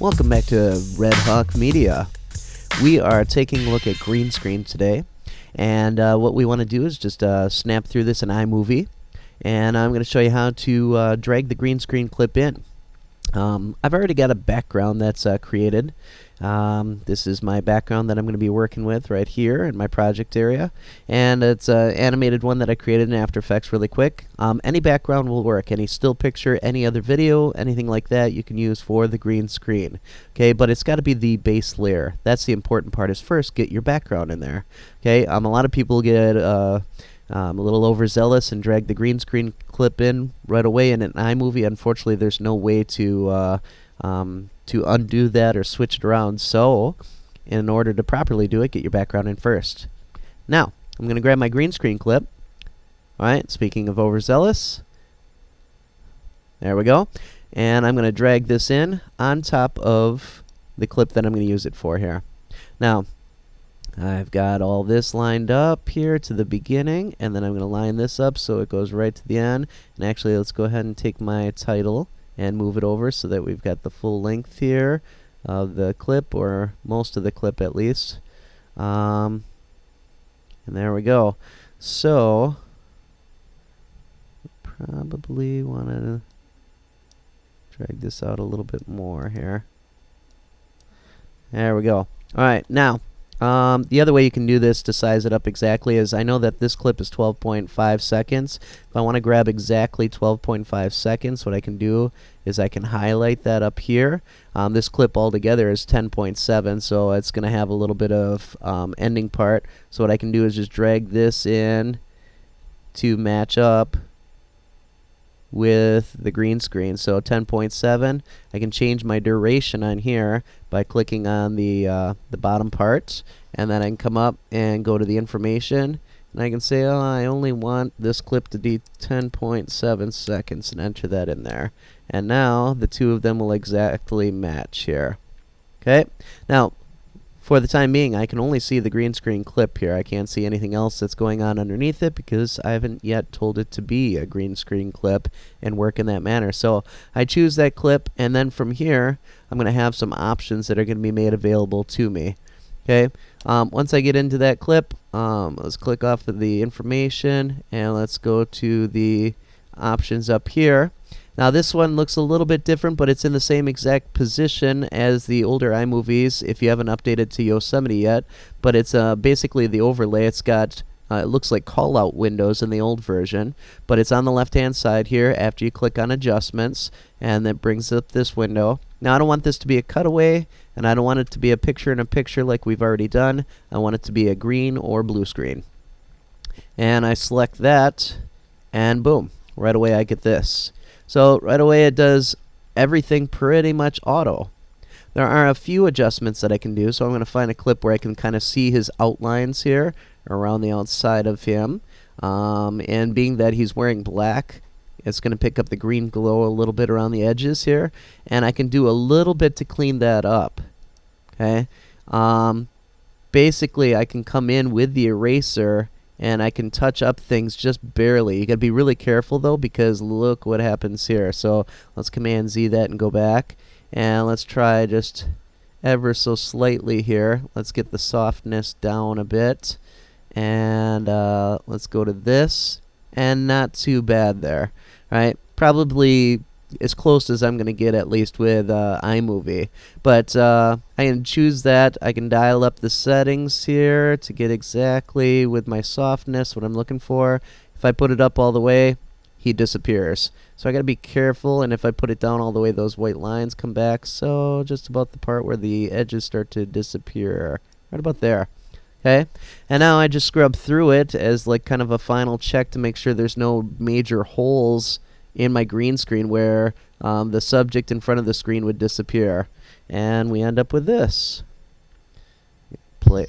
Welcome back to Red Hawk Media. We are taking a look at GreenScreen today, and what we want to do is just snap through this in iMovie, and I'm going to show you how to drag the GreenScreen clip in. I've already got a background that's created. This is my background that I'm going to be working with right here in my project area, and it's an animated one that I created in After Effects really quick. Any background will work, any still picture, any other video, anything like that you can use for the green screen. Okay, but it's got to be the base layer. That's the important part, is first get your background in there. Okay, a lot of people get a little overzealous and drag the green screen clip in right away in an iMovie. Unfortunately, there's no way to undo that or switch it around. So, in order to properly do it, get your background in first. Now, I'm going to grab my green screen clip. Alright, speaking of overzealous, there we go. And I'm going to drag this in on top of the clip that I'm going to use it for here. Now, I've got all this lined up here to the beginning, and then I'm going to line this up so it goes right to the end. And actually, let's go ahead and take my title and move it over so that we've got the full length here of the clip, or most of the clip at least. And there we go. So, probably want to drag this out a little bit more here. There we go. Alright, now, the other way you can do this to size it up exactly is, I know that this clip is 12.5 seconds. If I want to grab exactly 12.5 seconds, what I can do is I can highlight that up here. This clip altogether is 10.7, so it's going to have a little bit of ending part. So what I can do is just drag this in to match up with the green screen. So 10.7, I can change my duration on here by clicking on the bottom part, and then I can come up and go to the information, and I can say, oh, I only want this clip to be 10.7 seconds, and enter that in there. And now the two of them will exactly match here. Okay, now for the time being, I can only see the green screen clip here. I can't see anything else that's going on underneath it because I haven't yet told it to be a green screen clip and work in that manner. So I choose that clip, and then from here, I'm going to have some options that are going to be made available to me. Okay, once I get into that clip, let's click off of the information, and let's go to the options up here. Now this one looks a little bit different, but it's in the same exact position as the older iMovies if you haven't updated to Yosemite yet. But it's basically the overlay. It's got, it looks like call-out windows in the old version, but it's on the left-hand side here after you click on Adjustments, and that brings up this window. Now I don't want this to be a cutaway, and I don't want it to be a picture-in-a-picture like we've already done. I want it to be a green or blue screen. And I select that, and boom, right away I get this. So right away it does everything pretty much auto. There are a few adjustments that I can do, so I'm going to find a clip where I can kind of see his outlines here around the outside of him. And being that he's wearing black, it's going to pick up the green glow a little bit around the edges here, and I can do a little bit to clean that up. Okay, basically I can come in with the eraser and I can touch up things just barely. You got to be really careful though, because look what happens here. So let's Command Z that and go back, and let's try just ever so slightly here. Let's get the softness down a bit, and let's go to this, and not too bad there. Right, probably as close as I'm going to get, at least with iMovie. But I can choose that. I can dial up the settings here to get exactly with my softness what I'm looking for. If I put it up all the way, he disappears. So I got to be careful, and if I put it down all the way, those white lines come back. So just about the part where the edges start to disappear. Right about there. Okay, and now I just scrub through it as like kind of a final check to make sure there's no major holes in my green screen where the subject in front of the screen would disappear. And we end up with this. Play.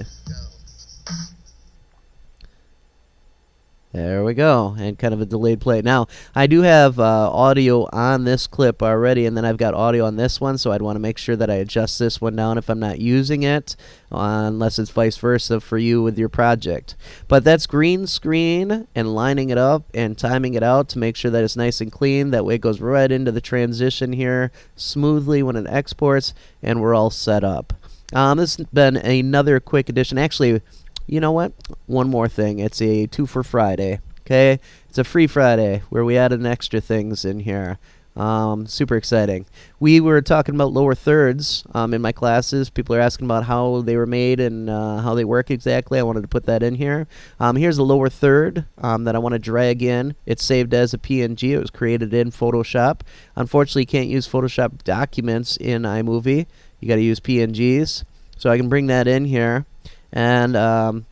There we go, and kind of a delayed play. Now, I do have audio on this clip already, and then I've got audio on this one, so I'd want to make sure that I adjust this one down if I'm not using it, unless it's vice versa for you with your project. But that's green screen and lining it up and timing it out to make sure that it's nice and clean. That way it goes right into the transition here smoothly when it exports, and we're all set up. This has been another quick edition. Actually, you know what? One more thing. It's a 2 for Friday. Okay? It's a free Friday where we added extra things in here. Super exciting. We were talking about lower thirds in my classes. People are asking about how they were made and how they work exactly. I wanted to put that in here. Here's a lower third that I want to drag in. It's saved as a PNG. It was created in Photoshop. Unfortunately, you can't use Photoshop documents in iMovie. You got to use PNGs. So I can bring that in here. And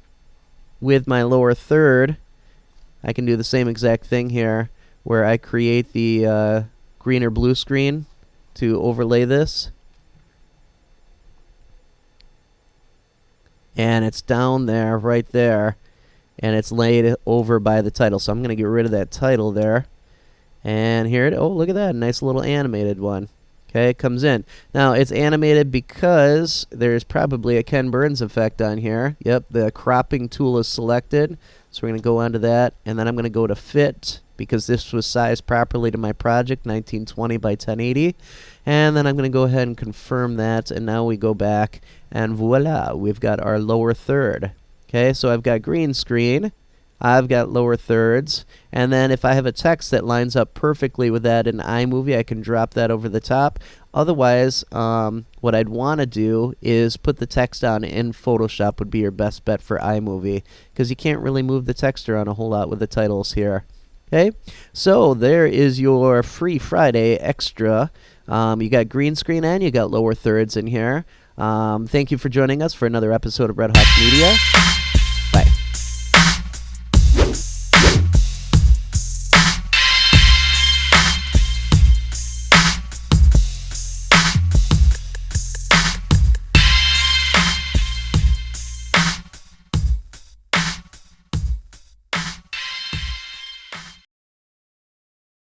with my lower third, I can do the same exact thing here where I create the green or blue screen to overlay this. And it's down there, right there, and it's laid over by the title. So I'm going to get rid of that title there. And here it is. Oh, look at that. Nice little animated one. Okay, it comes in. Now, it's animated because there's probably a Ken Burns effect on here. Yep, the cropping tool is selected. So we're going to go onto that, and then I'm going to go to fit because this was sized properly to my project, 1920 by 1080. And then I'm going to go ahead and confirm that, and now we go back, and voila, we've got our lower third. Okay, so I've got green screen. I've got lower thirds, and then if I have a text that lines up perfectly with that in iMovie, I can drop that over the top. Otherwise, what I'd want to do is put the text on in Photoshop would be your best bet for iMovie, because you can't really move the text around a whole lot with the titles here. Okay, so there is your free Friday extra. You got green screen and you got lower thirds in here. Thank you for joining us for another episode of Red Hawk Media.